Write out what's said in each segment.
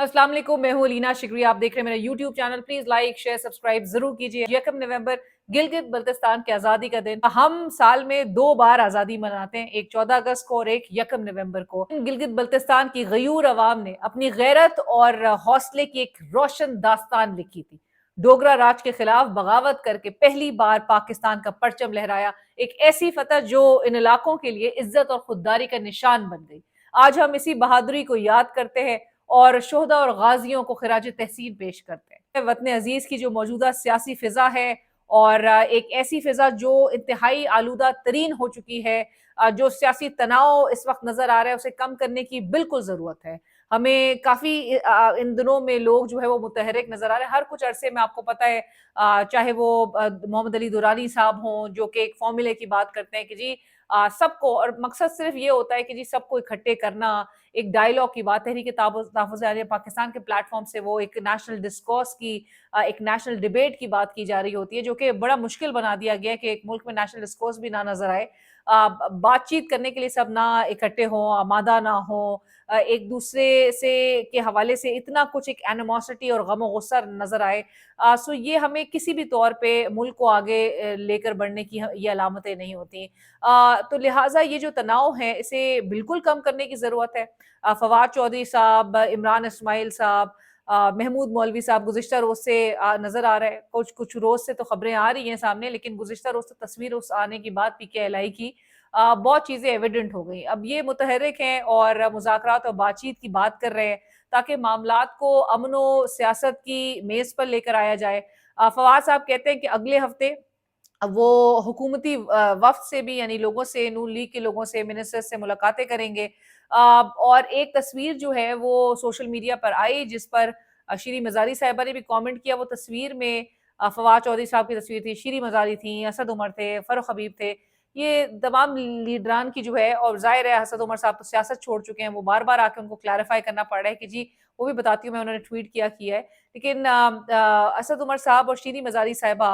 अस्सलाम वालेकुम, मैं हूं अलीना शिकरी। आप देख रहे हैं मेरा YouTube channel. Please like share subscribe जरूर कीजिए। 1 नवंबर गिलगित बल्तिस्तान की आज़ादी का दिन। हम साल में 2 बार आज़ादी मनाते हैं, एक 14 अगस्त को और एक 1 नवंबर को। गिलगित बल्तिस्तान की गयूर अवाम ने अपनी गैरत और हौसले की एक रोशन दास्तान लिखी थी। डोगरा राज के खिलाफ बगावत करके पहली बार पाकिस्तान का परचम लहराया। एक ऐसी फतह जो इन इलाकों के लिए इज्जत और खुददारी का निशान बन गई। आज हम इसी बहादुरी को याद करते हैं और शोहदा और गाजियों को खिराज तहसीन पेश करते हैं। वतन अजीज की जो मौजूदा सियासी फिजा है और एक ऐसी फिजा जो इंतहाई आलूदा तरीन हो चुकी है, जो सियासी तनाव इस वक्त नजर आ रहा है, उसे कम करने की बिल्कुल जरूरत है। हमें काफी इन दिनों में लोग जो है वो मुतहरिक नजर आ रहे हैं। हर कुछ अरसे में आपको पता है, चाहे वो मोहम्मद अली दुरानी साहब हों जो कि एक फॉर्मूले की बात करते हैं कि जी सबको, और मकसद सिर्फ ये होता है कि जी सबको इकट्ठे करना, एक डायलॉग की बात, तहरीक तहफ़्फ़ुज़ आलिया पाकिस्तान के प्लेटफॉर्म से वो एक नेशनल डिस्कोर्स की, एक नेशनल डिबेट की बात की जा रही होती है, जो कि बड़ा मुश्किल बना दिया गया है कि एक मुल्क में नेशनल डिस्कोर्स भी ना नजर आए। बातचीत करने के लिए सब ना इकट्ठे हों, आमादा ना हो, एक दूसरे से के हवाले से इतना कुछ एक एनिमोसिटी और गम और गुस्सा नजर आए। सो ये हमें किसी भी तौर पे मुल्क को आगे लेकर बढ़ने की ये अलामतें नहीं होती। तो लिहाजा ये जो तनाव है इसे बिल्कुल कम करने की ज़रूरत है। फवाद चौधरी साहब, इमरान इस्माइल साहब, महमूद मौलवी साहब गुज़िश्ता रोज़ से नज़र आ रहे हैं। कुछ कुछ रोज़ से तो खबरें आ रही हैं सामने, लेकिन गुज़िश्ता रोज़ से तस्वीर उस आने की बाद PKLI की बहुत चीज़ें एविडेंट हो गई। अब ये मुतहर्रिक हैं और मुज़ाकरात और बातचीत की बात कर रहे हैं ताकि मामलात को अमन व सियासत की मेज़ पर लेकर आया जाए। फवाद साहब कहते हैं कि अगले हफ्ते वो हुकूमती वफ़द से भी, यानी लोगों से, नून लीग के लोगों से, मिनिस्टर से मुलाकातें करेंगे। और एक तस्वीर जो है वो सोशल मीडिया पर आई जिस पर शीरी मज़ारी साहिबा ने भी कमेंट किया। वो तस्वीर में फवाद चौधरी साहब की तस्वीर थी, शीरी मज़ारी थी, असद उमर थे, फ़ारूक हबीब थे। ये तमाम लीडरान की जो है, और ज़ाहिर है असद उमर साहब तो सियासत छोड़ चुके हैं, वो बार-बार आके उनको क्लैरिफ़ाई करना पड़ रहा है कि जी, वो भी बताती हूँ मैं उन्होंने ट्वीट किया है। लेकिन असद उमर साहब और शीरी मज़ारी साहिबा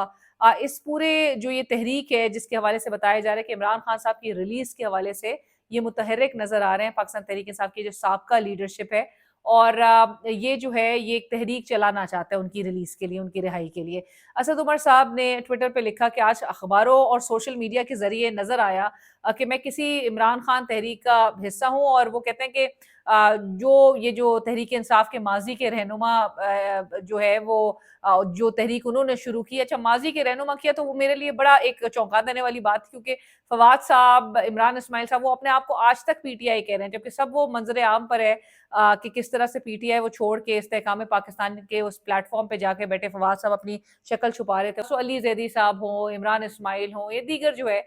इस पूरे जो ये तहरीक है जिसके हवाले से बताया जा रहा है कि इमरान खान साहब की रिलीज के हवाले से ये मुतहर्रिक नजर आ रहे हैं। पाकिस्तान तहरीक इंसाफ की जो साबका लीडरशिप है, और ये जो है ये एक तहरीक चलाना चाहता है उनकी रिलीज के लिए, उनकी रिहाई के लिए। असद उमर साहब ने ट्विटर पे लिखा कि आज अखबारों और सोशल मीडिया के जरिए नजर आया कि मैं किसी इमरान खान तहरीक का हिस्सा हूँ, और वो कहते हैं कि जो तहरीक इंसाफ के माजी के रहनुमा जो है वो जो तहरीक उन्होंने शुरू की, अच्छा माजी के रहनुमा किया, तो वो मेरे लिए बड़ा एक चौंका देने वाली बात थी, क्योंकि फवाद साहब, इमरान इस्माइल साहब वो अपने आप को आज तक PTI कह रहे हैं, जबकि सब वो मंजर आम पर है कि किस तरह से PTI वो छोड़ के इस्तेहकाम पाकिस्तान के उस प्लेटफॉर्म पे जाके बैठे फवाद साहब अपनी शक्ल छुपा रहे थे। सो अली जैदी साहब हों, इमरान इस्माइल हों, ये दीगर जो है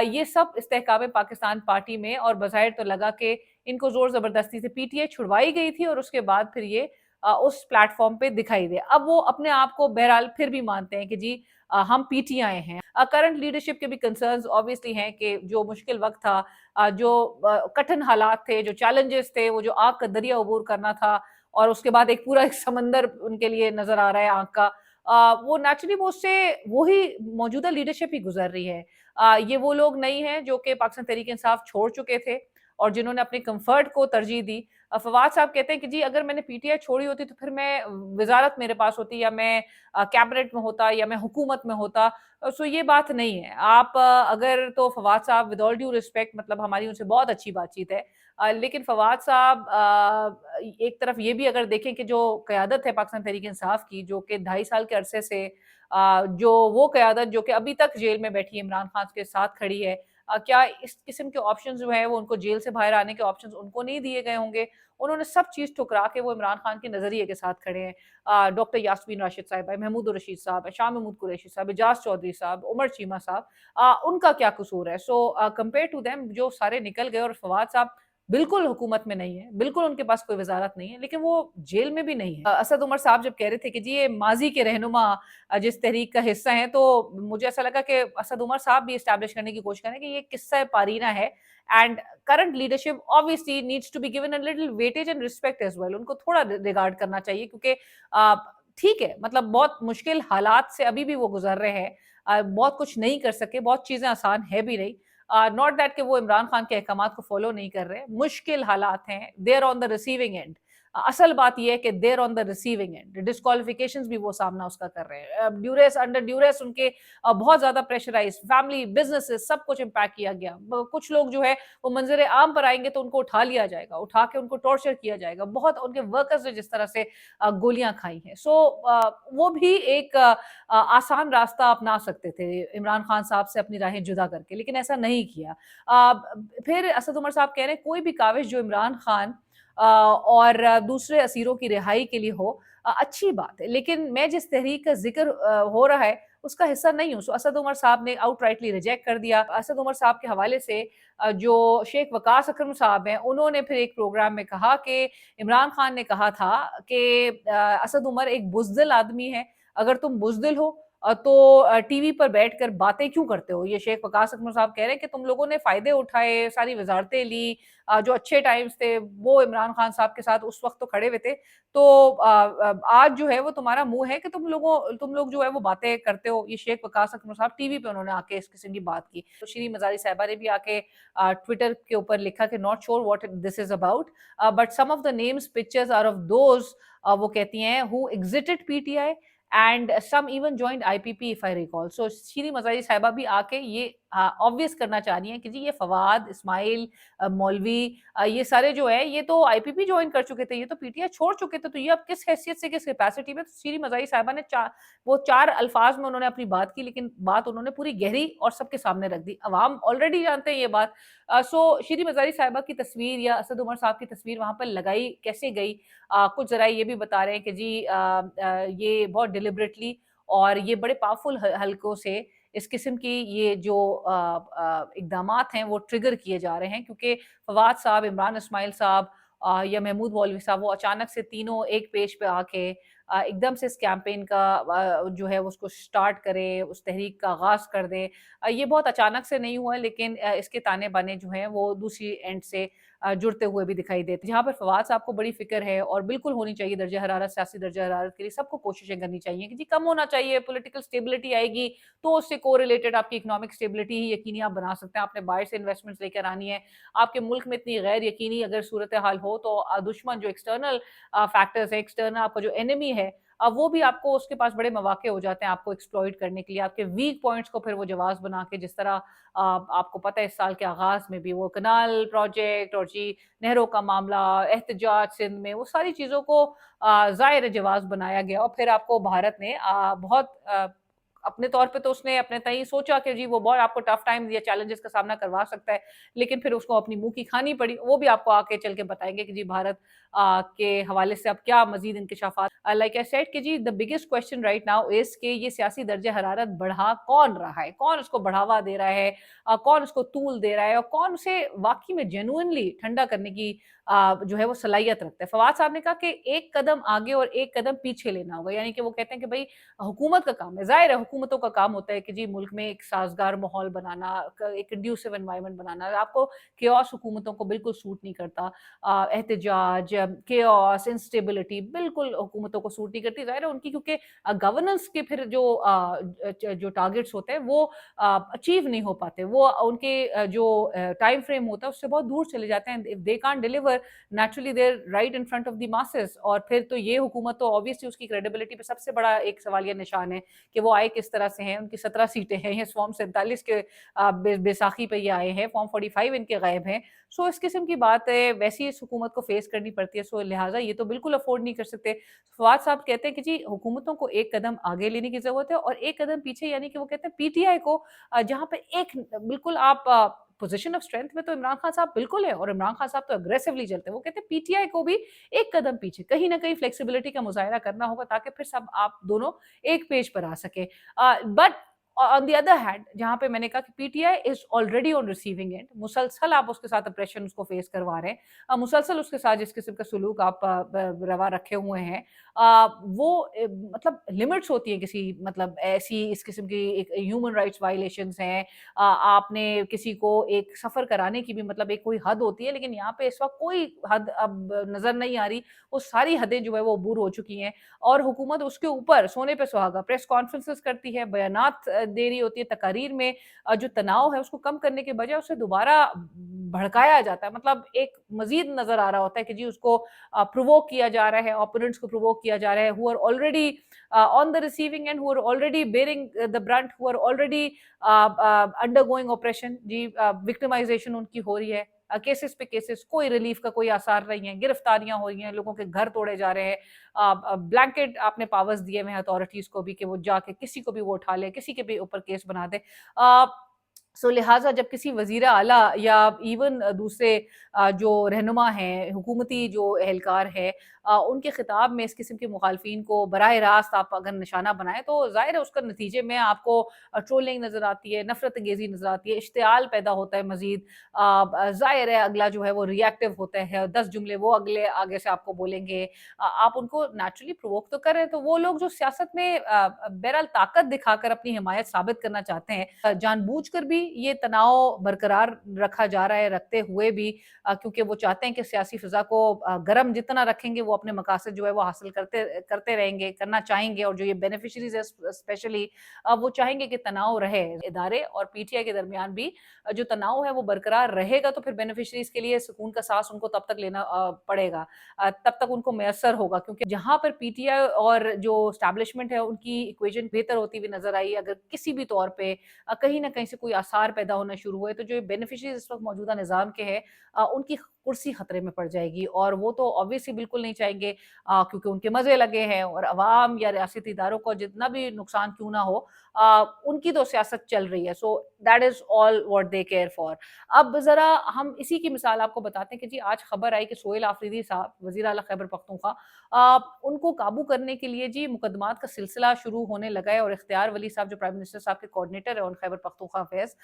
ये सब इस्तेहकाम पाकिस्तान पार्टी में, और बज़ाहिर तो लगा कि इनको जोर जबरदस्ती से PTI छुड़वाई गई थी और उसके बाद फिर ये उस प्लेटफॉर्म पे दिखाई दे। अब वो अपने आप को बहरहाल फिर भी मानते हैं कि जी हम PTI हैं। करंट लीडरशिप के भी कंसर्न्स ऑब्वियसली हैं कि जो मुश्किल वक्त था, जो कठिन हालात थे, जो चैलेंजेस थे, वो जो आग का दरिया अबूर करना था, और उसके बाद एक पूरा एक समंदर उनके लिए नजर आ रहा है आग का, वो नेचुरली वो उससे वही मौजूदा लीडरशिप ही गुजर रही है। ये वो लोग नहीं हैं जो कि पाकिस्तान तहरीक इंसाफ छोड़ चुके थे और जिन्होंने अपने कंफर्ट को तरजीह दी। फवाद साहब कहते हैं कि जी अगर मैंने PTI छोड़ी होती तो फिर मैं वजारत मेरे पास होती, या मैं कैबिनेट में होता, या मैं हुकूमत में होता। सो ये बात नहीं है। आप अगर तो फवाद साहब, विद ऑल ड्यू रिस्पेक्ट, मतलब हमारी उनसे बहुत अच्छी बातचीत है, लेकिन फवाद साहब एक तरफ ये भी अगर देखें कि जो क़यादत है पाकिस्तान तहरीक इंसाफ की, जो कि 2.5 साल के अरसे से जो वो क़यादत जो कि अभी तक जेल में बैठी है, इमरान खान के साथ खड़ी है, क्या इस किस्म के ऑप्शंस जो है वो उनको जेल से बाहर आने के ऑप्शंस उनको नहीं दिए गए होंगे? उन्होंने सब चीज़ ठुकरा के वो इमरान खान के नज़रिए के साथ खड़े हैं। डॉक्टर यास्मीन राशिद साहिबा, महमूद रशीद साहब, शाह महमूद कुरैशी साहब, एजाज चौधरी साहब, उमर चीमा साहब, उनका क्या कसूर है? सो कंपेयर टू देम जो सारे निकल गए, और फवाद साहब बिल्कुल हुकूमत में नहीं है, बिल्कुल उनके पास कोई वजारत नहीं है, लेकिन वो जेल में भी नहीं है। असद उमर साहब जब कह रहे थे कि जी ये माजी के रहनुमा जिस तहरीक का हिस्सा है, तो मुझे ऐसा लगा कि असद उमर साहब भी एस्टैब्लिश करने की कोशिश करें कि ये किस्सा पारीना है, and current leadership obviously needs to be given a little weightage and respect as well. उनको थोड़ा रिगार्ड करना चाहिए, क्योंकि ठीक है, मतलब बहुत मुश्किल हालात से अभी भी वो गुजर रहे हैं, बहुत कुछ नहीं कर सके, बहुत चीजें आसान है भी नहीं। नॉट दैट कि वो इमरान खान के अहकामात को फॉलो नहीं कर रहे, मुश्किल हालात हैं, they are on the receiving end. असल बात ये है कि they're on the receiving end, disqualifications भी वो सामना उसका कर रहे हैं, ड्यूरेस अंडर ड्यूरेस उनके बहुत ज्यादा प्रेशराइज, फैमिली बिजनेसेस सब कुछ इम्पैक्ट किया गया। कुछ लोग जो है वो मंजर आम पर आएंगे तो उनको उठा लिया जाएगा, उठा के उनको टॉर्चर किया जाएगा, बहुत उनके वर्कर्स ने जिस तरह से गोलियां खाई हैं। सो वो भी एक आसान रास्ता अपना सकते थे इमरान खान साहब से अपनी राहें जुदा करके, लेकिन ऐसा नहीं किया। फिर असद उमर साहब कह रहे हैं कोई भी काविश जो इमरान खान और दूसरे असीरों की रिहाई के लिए हो, अच्छी बात है, लेकिन मैं जिस तहरीक का जिक्र हो रहा है उसका हिस्सा नहीं हूँ। सो असद उमर साहब ने आउटराइटली रिजेक्ट कर दिया। असद उमर साहब के हवाले से जो शेख वकास अकरम साहब हैं उन्होंने फिर एक प्रोग्राम में कहा कि इमरान खान ने कहा था कि असद उमर एक बुज़दिल आदमी है, अगर तुम बुज़दिल हो तो टीवी पर बैठकर बातें क्यों करते हो। ये शेख वकास अकरम साहब कह रहे हैं कि तुम लोगों ने फायदे उठाए, सारी वजारतें ली, जो अच्छे टाइम्स थे वो इमरान खान साहब के साथ उस वक्त तो खड़े हुए थे, तो आज जो है वो तुम्हारा मुंह है कि तुम लोग जो है वो बातें करते हो। ये शेख वकास अकरम साहब टीवी पे उन्होंने आके इस किस्म की बात की। तो श्री मजारी साहिबा ने भी आके ट्विटर के ऊपर लिखा कि not sure what this is about, but some of the names pictures are of those, वो कहती हैं who exited PTI and some even joined IPP if I recall. So Shri Mazari साहिबा भी आके ये ऑब्वियस करना चाह रही हैं कि जी ये फवाद, इस्माइल, मौलवी, ये सारे जो है ये तो आईपीपी ज्वाइन कर चुके थे, ये तो पीटीआई छोड़ चुके थे, तो ये अब किस हैसियत से, किस कैपेसिटी में। तो श्री मजारी साहिबा ने वो चार अल्फाज में उन्होंने अपनी बात की, लेकिन बात उन्होंने पूरी गहरी और सबके सामने रख दी। अवाम ऑलरेडी जानते हैं ये बात। सो श्री मजारी साहिबा की तस्वीर या असद उमर साहब की तस्वीर वहां पर लगाई कैसे गई, कुछ जरा ये भी बता रहे हैं कि जी ये बहुत डिलिबरेटली और ये बड़े पावरफुल हलकों से इस किस्म की ये जो इकदामात हैं वो ट्रिगर किए जा रहे हैं, क्योंकि फवाद साहब, इमरान इस्माइल साहब या महमूद मौलवी साहब वो अचानक से तीनों एक पेज पे आके एकदम से इस कैंपेन का जो है उसको स्टार्ट करें, उस तहरीक का आगाज कर दें। ये बहुत अचानक से नहीं हुआ, लेकिन इसके ताने बाने जो हैं वो दूसरी एंड से जुड़ते हुए भी दिखाई देते हैं। जहाँ पर फवाद साहब को बड़ी फिक्र है और बिल्कुल होनी चाहिए दर्जा हरारत, सियासी दर्जा हरारत के लिए सबको कोशिशें करनी चाहिए कि जी कम होना चाहिए, पॉलिटिकल स्टेबिलिटी आएगी तो उससे कोरिलेटेड आपकी इकोनॉमिक स्टेबिलिटी ही यकीनी आप बना सकते हैं। आपने बाहर से इन्वेस्टमेंट्स लेकर आनी है, आपके मुल्क में इतनी गैर यकीनी अगर सूरत हाल हो तो दुश्मन जो एक्सटर्नल फैक्टर्स है, एक्सटर्नल आपका जो एनिमी है, वो भी आपको उसके पास बड़े मौके हो जाते हैं आपको एक्सप्लॉइट करने के लिए, आपके वीक पॉइंट्स को फिर वो जवाब बना के, जिस तरह आपको पता है इस साल के आगाज में भी वो कनाल प्रोजेक्ट और जी नहरों का मामला, एहतजाज सिंध में, वो सारी चीजों को जाहिर जवाब बनाया गया। और फिर आपको भारत ने बहुत अपने तौर पे तो उसने अपने तय सोचा कि जी वो बहुत आपको टफ टाइम या चैलेंजेस का सामना करवा सकता है, लेकिन फिर उसको अपनी मुंह की खानी पड़ी। वो भी आपको आके चल के बताएंगे कि जी भारत के हवाले से अब क्या मजीद इंकशाफात। लाइक आई सेड कि जी the biggest question right now is कि ये सियासी दर्जे हरारत बढ़ा कौन रहा है, कौन उसको बढ़ावा दे रहा है, कौन उसको तूल दे रहा है, और कौन उसे वाकई में जेन्युइनली ठंडा करने की जो है वो सलाहियत रखता है। फवाद साहब ने कहा कि एक कदम आगे और एक कदम पीछे लेना होगा, यानी कि वो कहते हैं कि भाई हुकूमत का काम है, जाहिर है हुकूमतों का काम होता है कि जी मुल्क में एक साजगार माहौल बनाना, एक कंड्यूसिव एनवायरनमेंट बनाना। आपको केओस हुकूमतों को बिल्कुल सूट नहीं करता, एहतजाज, केओस, इंस्टेबिलिटी बिल्कुल हुकूमतों को सूट नहीं करती। जाहिर है उनकी क्योंकि गवर्नेंस के फिर जो टारगेट्स होते हैं वो अचीव नहीं हो पाते, वो उनके जो टाइम फ्रेम होता है उससे बहुत दूर चले जाते हैं। If they can't deliver naturally there right in front of the masses, और फिर तो ये हुकूमत तो ऑब्वियसली उसकी क्रेडिबिलिटी पे सबसे बड़ा एक सवालिया निशान है कि वो आए किस तरह से हैं। उनकी 17 सीटें हैं, ये फॉर्म 47 के बेसाखी पे ये आए हैं, फॉर्म 45 इनके गायब हैं। सो इस किस्म की बात है, वैसी इस हुकूमत को फेस करनी पड़ती है, सो लिहाजा ये तो बिल्कुल अफोर्ड नहीं कर सकते। फवाद साहब कहते हैं कि जी हुकूमतों को एक कदम आगे लेने की जरूरत है और एक कदम पीछे, यानी कि वो कहते हैं पीटीआई को जहां पे एक बिल्कुल आप पोजीशन ऑफ स्ट्रेंथ में तो इमरान खान साहब बिल्कुल है और इमरान खान साहब तो अग्रेसिवली चलते हैं, वो कहते हैं पीटीआई को भी एक कदम पीछे कहीं ना कहीं फ्लेक्सिबिलिटी का मुजाहरा करना होगा ताकि फिर सब आप दोनों एक पेज पर आ सके। But on the other hand, जहां पे मैंने कहा कि PTI is already on receiving end, मुसलसल आप उसके साथ अप्रेशन उसको फेस करवा रहे हैं, मुसलसल उसके साथ जिस किस्म का सुलूक आप रवा रखे हुए हैं, वो मतलब लिमिट्स होती है किसी, मतलब ऐसी इस किस्म की एक ह्यूमन राइट्स वायलेशंस हैं। आपने किसी को एक सफर कराने की भी मतलब एक कोई हद होती है, लेकिन यहाँ पे इस वक्त कोई हद अब नजर नहीं आ रही, वो सारी हदें जो है वो अबूर हो चुकी हैं और हुकूमत उसके ऊपर सोने पे सुहागा प्रेस कॉन्फ्रेंसेस करती है, बयानात दे रही होती है, तकारीर में जो तनाव है उसको कम करने के बजाय उसे दोबारा भड़काया जाता है। मतलब एक मज़ीद नज़र आ रहा होता है कि जी उसको प्रोवोक किया जा रहा है, ओपोनेंट्स को प्रोवोक किया जा रहा है, who are already on the receiving end, who are already bearing the brunt, who are already undergoing operation, जी विक्टिमाइजेशन उनकी हो रही है। केसेस पे केसेस, कोई रिलीफ का कोई आसार नहीं है, गिरफ्तारियां हो रही हैं, लोगों के घर तोड़े जा रहे हैं। ब्लैंकेट आपने पावर्स दिए हुए हैं अथॉरिटीज को भी कि वो जाके किसी को भी वो उठा ले, किसी के भी ऊपर केस बना दे। सो लिहाजा जब किसी वजीर आला या इवन दूसरे जो रहनुमा हैं, हुकूमती जो एहलकार है, उनके खिताब में इस किस्म के मुखालफिन को बराह रास्त आप अगर निशाना बनाएं तो ज़ाहिर है उसका नतीजे में आपको ट्रोलिंग नज़र आती है, नफरत अंगेज़ी नज़र आती है, इश्तियाल पैदा होता है मज़ीद। ज़ाहिर है अगला जो है वो रिएक्टिव होता है, 10 जुमले वो अगले आगे से आपको बोलेंगे। आप उनको नेचुरली प्रोवोक तो कर रहे हैं, तो वो लोग जो सियासत में बहरहाल ताकत दिखाकर अपनी हिमायत साबित करना चाहते हैं, जानबूझकर भी ये तनाव बरकरार रखा जा रहा है, रखते हुए भी क्योंकि वो चाहते हैं कि सियासी फिजा को गर्म जितना रखेंगे वो अपने मकासद जो है वो हासिल करते करते रहेंगे, करना चाहेंगे। और जो ये बेनिफिशरीज है स्पेशली, वो चाहेंगे कि तनाव रहे इदारे और पीटीआई के दरमियान भी। जो तनाव है वो बरकरार रहेगा तो फिर बेनिफिशरीज के लिए सुकून का सांस उनको तब तक लेना पड़ेगा, तब तक उनको मैसर होगा, क्योंकि जहां पर पीटीआई और जो स्टैब्लिशमेंट है उनकी इक्वेशन बेहतर होती हुई नजर आई, अगर किसी भी तौर पे कहीं ना कहीं से कोई आसार पैदा होना शुरू हुए, तो जो बेनिफिशरीज इस वक्त मौजूदा निज़ाम के हैं उनकी कुर्सी खतरे में पड़ जाएगी। और वो तो ऑब्वियसली बिल्कुल नहीं चाहेंगे, क्योंकि उनके मजे लगे हैं और अवाम या रियासती इदारों को जितना भी नुकसान क्यों ना हो, उनकी तो सियासत चल रही है। So that is all what they care for. अब जरा हम इसी की मिसाल आपको बताते हैं कि जी आज खबर आई कि सोहेल आफरीदी साहब, वजीर आला खैबर पख्तूनख्वा, उनको काबू करने के लिए जी मुकदमात का सिलसिला शुरू होने लगा है। और इख्तियार वली साहब जो प्राइम मिनिस्टर साहब के कोऑर्डिनेटर है ऑन खैबर पख्तूनख्वा अफेयर्स,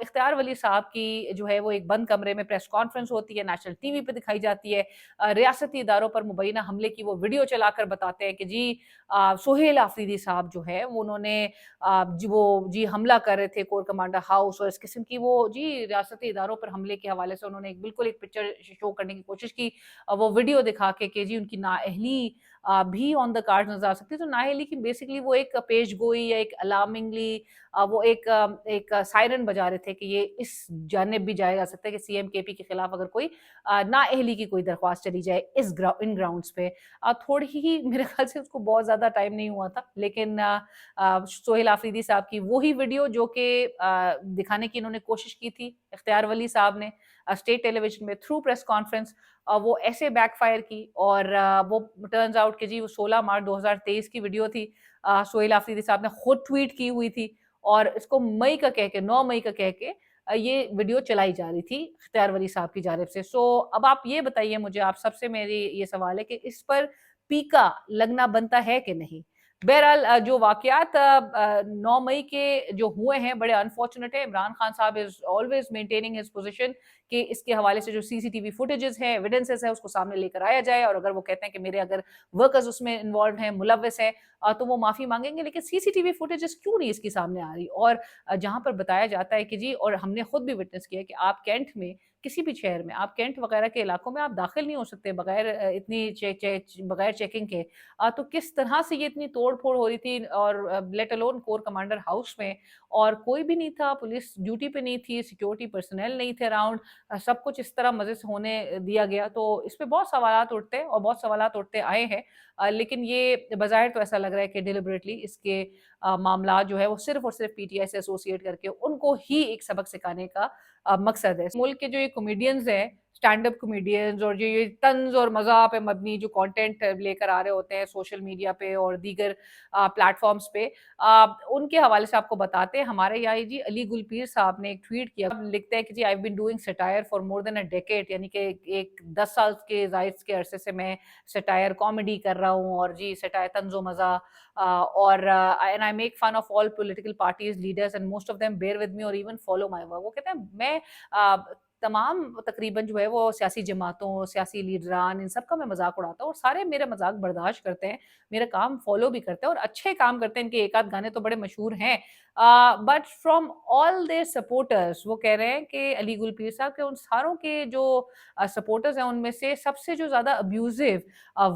इख्तियार वली साहब की जो है वो एक बंद कमरे में प्रेस कॉन्फ्रेंस होती है, नेशनल टीवी पे दिखाई जाती है। रियासती इदारों पर मुबैना हमले की वो वीडियो चलाकर बताते हैं कि जी सोहेल आफरीदी साहब जो है वो उन्होंने वो जी हमला कर रहे थे कोर कमांडर हाउस, और इस किस्म की वो जी रियासती इदारों पर हमले के हवाले से उन्होंने बिल्कुल एक पिक्चर शो करने की कोशिश की, वो वीडियो दिखा के जी उनकी नाअहली भी ऑन द कार्ड नजर आ सकती है। तो नाअहली की बेसिकली वो एक पेश गोई या एक अलार्मिंगली वो एक सायरन बजा रहे थे कि ये इस जानिब भी जाया जा सकता है कि सीएम केपी के खिलाफ अगर कोई नाअहली की कोई दरख्वास्त चली जाए इन ग्राउंड्स पे। थोड़ी ही मेरे ख्याल से उसको बहुत ज़्यादा टाइम नहीं हुआ था, लेकिन सोहेल आफरीदी साहब की वही वीडियो जो कि दिखाने की इन्होंने कोशिश की थी इख्तियार वली साहब ने स्टेट टेलीविजन में थ्रू प्रेस कॉन्फ्रेंस, वो ऐसे बैकफायर की। और वो टर्न्स आउट कि जी वो 16 मार्च 2023 की वीडियो थी, सोहेल आफरीदी साहब ने खुद ट्वीट की हुई थी और इसको मई का कह के 9 मई का कह के ये वीडियो चलाई जा रही थी इख्तियार वली साहब की जानिब से। सो अब आप ये बताइए मुझे, आप सबसे मेरी ये सवाल है कि इस पर पीका लगना बनता है कि नहीं? बहरहाल जो वाकयात 9 मई के जो हुए हैं बड़े अनफॉर्चुनेट है। इमरान खान साहब is always maintaining his position कि इसके हवाले से जो सीसीटीवी फुटेजेस हैं, एविडेंसेस है, उसको सामने लेकर आया जाए। और अगर वो कहते हैं कि मेरे अगर वर्कर्स उसमें इन्वॉल्व हैं, मुलव्वस हैं, तो वो माफी मांगेंगे। लेकिन सीसीटीवी फुटेजेस क्यों नहीं इसकी सामने आ रही? और जहां पर बताया जाता है कि जी, और हमने खुद भी विटनेस किया कि आप कैंट में, किसी भी शहर में, आप कैंट वगैरह के इलाकों में आप दाखिल नहीं हो सकते बगैर इतनी बगैर चेकिंग के। तो किस तरह से ये इतनी तोड़ फोड़ हो रही थी, और let alone core commander house में, और कोई भी नहीं था, पुलिस ड्यूटी पे नहीं थी, सिक्योरिटी पर्सनल नहीं थे अराउंड, सब कुछ इस तरह मजे से होने दिया गया। तो इस पे बहुत सवालात उठते हैं और बहुत सवालात उठते आए हैं। लेकिन ये बज़ाहिर तो ऐसा लग रहा है कि डिलिबरेटली इसके मामला जो है वो सिर्फ और सिर्फ पीटीआई से एसोसिएट करके उनको ही एक सबक सिखाने का मकसद है। मुल्क के जो ये कॉमेडियंस हैं, स्टैंड अप कॉमेडियंस, और जो ये तंज और मज़ा पे मबनी जो कंटेंट लेकर आ रहे होते हैं सोशल मीडिया पे और दीगर प्लेटफॉर्म्स पे, उनके हवाले से आपको बताते हैं। हमारे यहाँ जी अली गुलपीर साहब ने एक ट्वीट किया, लिखते हैं कि जी I have been doing satire for more than a decade, यानी कि एक 10 साल के जायद के अरसे से मैं सटायर कॉमेडी कर रहा हूँ, और जी सटायर तंजो मज़ा, और and I make fun of all political parties leaders and most of them bear with me और इवन फॉलो माय वर्क। वो कहते हैं मैं तमाम तकरीबन जो है वो सियासी जमातों, सियासी लीडरान इन सब का मैं मज़ाक उड़ाता हूँ और सारे मेरा मज़ाक बर्दाश्त करते हैं, मेरा काम फ़ॉलो भी करते हैं और अच्छे काम करते हैं, इनके एक आध गाने तो बड़े मशहूर हैं। But from all their supporters वो कह रहे हैं कि अली गुल पीर साहब के उन सारों के जो सपोर्टर्स हैं उनमें से सबसे जो ज़्यादा अब्यूज़िव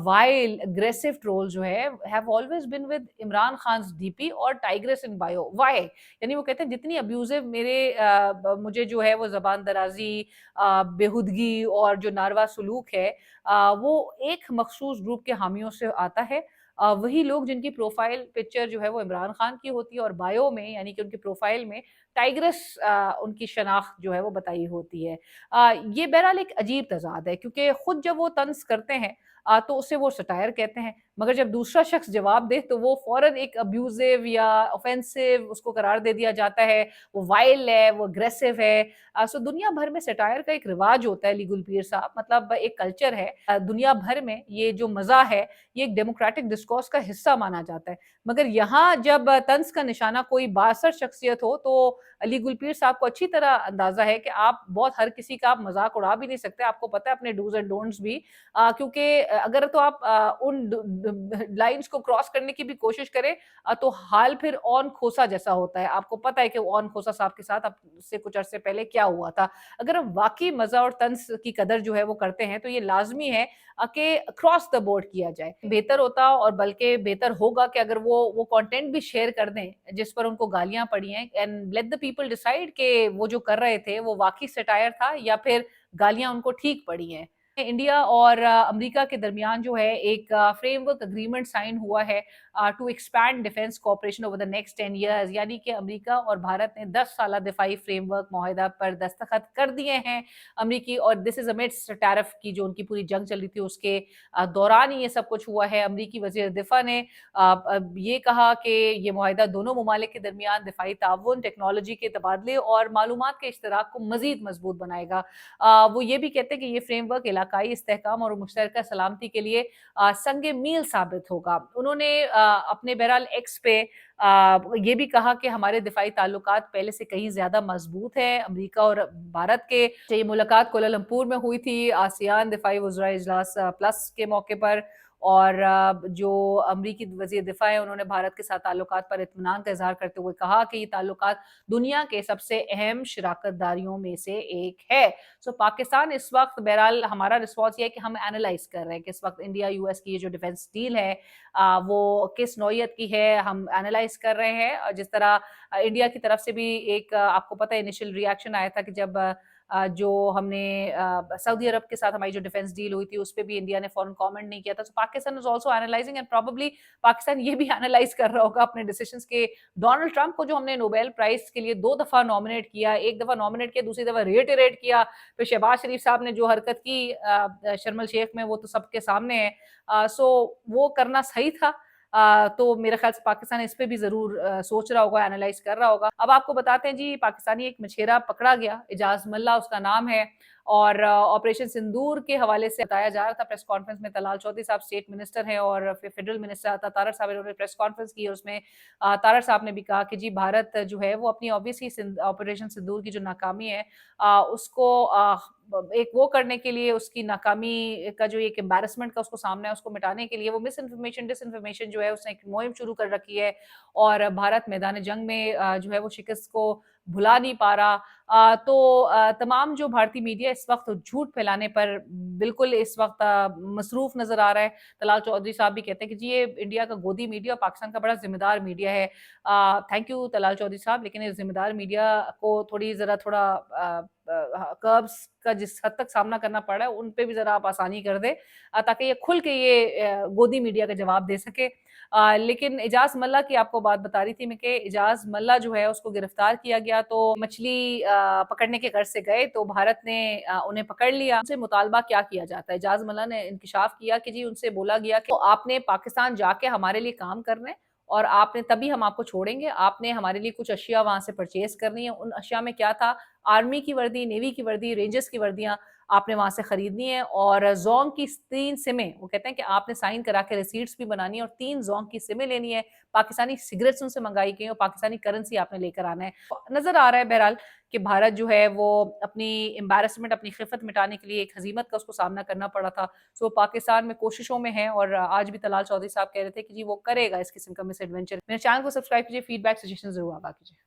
वाइल्ड एग्रेसिव ट्रोल जो है have always been with Imran Khan's DP और टाइग्रेस इन बायो। व्हाई? यानी वो कहते हैं जितनी अब्यूज़िव मेरे मुझे जो है वो ज़बान दराज़ी, बेहुदगी और जो नारवा सलूक है वो एक मखसूस ग्रुप के हामियों से आता है। वही लोग जिनकी प्रोफाइल पिक्चर जो है वो इमरान खान की होती है और बायो में यानी कि उनकी प्रोफाइल में टाइग्रेस उनकी शनाख्त जो है वो बताई होती है। ये बहरहाल एक अजीब तज़ाद है क्योंकि खुद जब वो तंज़ करते हैं तो उसे वो सटायर कहते हैं, मगर जब दूसरा शख्स जवाब दे तो वो फ़ौरन एक अब्यूज़िव या ऑफ़ेंसिव उसको करार दे दिया जाता है, वो वाइल्ड है, वो अग्रेसिव है। सो दुनिया भर में सटायर का एक रिवाज होता है ली गुलपीर साहब, मतलब एक कल्चर है। दुनिया भर में ये जो मज़ा है, ये एक डेमोक्रेटिक डिस्कोर्स का हिस्सा माना जाता है। मगर यहाँ जब तंज़ का निशाना कोई बाअसर शख्सियत हो तो अली गुलपीर साहब को अच्छी तरह अंदाज़ा है कि आप बहुत हर किसी का आप मज़ाक उड़ा भी नहीं सकते। आपको पता है अपने डूज़ एंड डोंट्स भी, क्योंकि अगर तो आप उन लाइंस को क्रॉस करने की भी कोशिश करें तो हाल फिर ऑन खोसा जैसा होता है। आपको पता है कि ऑन खोसा साहब के साथ अब से कुछ अरसे पहले क्या हुआ था। अगर हम वाकई मज़ा और तंज की कदर जो है वो करते हैं तो ये लाजमी है कि क्रॉस द बोर्ड किया जाए। बेहतर होता और बल्कि बेहतर होगा कि अगर वो कंटेंट भी शेयर कर दें जिस पर उनको गालियां पड़ी हैं and let the people decide कि वो जो कर रहे थे वो वाकई सटायर था या फिर गालियां उनको ठीक पड़ी हैं। इंडिया और अमेरिका के दरमियान जो है एक फ्रेमवर्क एग्रीमेंट साइन हुआ है to expand defence cooperation over the next 10 years, यानी कि अमेरिका और भारत ने 10 साल दिफाई फ्रेमवर्क माहिदा पर दस्तखत कर दिए हैं अमेरिकी, और दिस इज अमिड्स्ट टैरिफ की जो उनकी पूरी जंग चल रही थी उसके दौरान ही ये सब कुछ हुआ है। अमेरिकी वजीर दिफा ने ये कहा कि ये माहिदा दोनों ममालिक के दरमियान दिफाई ताउन, टेक्नोलॉजी के तबादले और मालूमात के इश्तराक को मजीद मजबूत बनाएगा। वो ये भी कहते हैं कि ये फ्रेमवर्क इलाकाई इस्तेहकाम और मुश्तरका सलामती के लिए संग मील साबित होगा। उन्होंने अपने बहरहाल एक्स पे ये भी कहा कि हमारे दिफाई ताल्लुकात पहले से कहीं ज्यादा मजबूत है अमेरिका और भारत के। ये मुलाकात कोलालमपुर में हुई थी आसियान दिफाई वज़रा इजलास प्लस के मौके पर, और जो अमरीकी वज़ीर दिफा है उन्होंने भारत के साथ ताल्लुकात पर इत्मीनान का इजहार करते हुए कहा कि ये ताल्लुकात दुनिया के सबसे अहम शराकतदारियों में से एक है। सो पाकिस्तान इस वक्त बहरहाल हमारा रिस्पॉन्स ये है कि हम एनालाइज कर रहे हैं कि इस वक्त इंडिया यूएस की ये जो डिफेंस डील है वो किस नौयत की है, हम एनालाइज कर रहे हैं। और जिस तरह इंडिया की तरफ से भी एक आपको पता है इनिशियल रिएक्शन आया था कि जब जो हमने सऊदी अरब के साथ हमारी जो डिफेंस डील हुई थी उस पर भी इंडिया ने फॉरेन कमेंट नहीं किया था। So Pakistan is also analysing and probably Pakistan ये भी एनालाइज कर रहा होगा अपने डिसीजंस के डोनाल्ड ट्रंप को जो हमने नोबेल प्राइज के लिए 2 दफा नॉमिनेट किया, एक दफा नॉमिनेट किया, दूसरी दफा रिइटरेट किया, फिर शहबाज शरीफ साहब ने जो हरकत की शर्मल शेख में वो तो सबके सामने है। सो वो करना सही था। तो मेरे ख्याल से पाकिस्तान इस पे भी जरूर सोच रहा होगा, एनालाइज कर रहा होगा। अब आपको बताते हैं जी, पाकिस्तानी एक मछेरा पकड़ा गया, इजाज मल्ला उसका नाम है, और ऑपरेशन सिंदूर के हवाले से बताया जा रहा था। प्रेस कॉन्फ्रेंस में तलाल चौधरी साहब स्टेट मिनिस्टर हैं और फिर फेडरल मिनिस्टर आता तारड़ साहब, इन्होंने प्रेस कॉन्फ्रेंस की और उसमें तारड़ साहब ने भी कहा कि जी भारत जो है वो अपनी ऑब्वियसली ऑपरेशन सिंदूर की जो नाकामी है उसको एक वो करने के लिए, उसकी नाकामी का जो एक एम्बैरसमेंट का उसको सामना है उसको मिटाने के लिए वो मिस इन्फॉर्मेशन डिस इन्फॉर्मेशन जो है उसने एक मुहिम शुरू कर रखी है और भारत मैदान जंग में जो है वो शिकस्त को भुला नहीं पा रहा। तो तमाम जो भारतीय मीडिया इस वक्त झूठ फैलाने पर बिल्कुल इस वक्त मसरूफ नजर आ रहा है। तलाल चौधरी साहब भी कहते हैं कि जी ये इंडिया का गोदी मीडिया पाकिस्तान का बड़ा जिम्मेदार मीडिया है। थैंक यू तलाल चौधरी साहब, लेकिन इस जिम्मेदार मीडिया को थोड़ी जरा थोड़ा कर्ब्स का जिस हद तक सामना करना पड़ रहा है उन पे भी जरा आप आसानी कर दे ताकि ये खुल के ये गोदी मीडिया का जवाब दे सके। लेकिन इजाज मल्ला की आपको बात बता रही थी मैं कि इजाज मल्ला जो है उसको गिरफ्तार किया गया, तो मछली पकड़ने के घर से गए तो भारत ने उन्हें पकड़ लिया। उनसे मुतालबा क्या किया जाता है, इजाज मल्ला ने इंकशाफ किया कि जी उनसे बोला गया कि आपने पाकिस्तान जाके हमारे लिए काम करना है और आपने तभी हम आपको छोड़ेंगे, आपने हमारे लिए कुछ अशिया वहां से परचेज करनी है। उन अशिया में क्या था, آرمی کی وردی، نیوی کی وردی، رینجرز کی وردیاں آپ نے وہاں سے خریدنی ہے، اور زونگ کی 3 سمیں، وہ کہتے ہیں کہ آپ نے سائن کرا کے ریسیٹس بھی بنانی ہے، اور 3 زونگ کی سمیں لینی ہے، پاکستانی سگریٹس ان سے منگائی گئی، اور پاکستانی کرنسی آپ نے لے کر آنا ہے۔ نظر آ رہا ہے بہرحال کہ بھارت جو ہے وہ اپنی امبیرسمنٹ، اپنی خفت مٹانے کے لیے ایک ہزیمت کا اس کو سامنا کرنا پڑا تھا، سو پاکستان میں کوششوں میں ہے، اور آج بھی طلال چودھری صاحب کہہ رہے تھے کہ جی وہ کرے گا اس قسم کا مس ایڈونچر۔ میرے چینل کو سبسکرائب کیجیے، فیڈ بیک سجیشن ضرور آگاہ کیجیے۔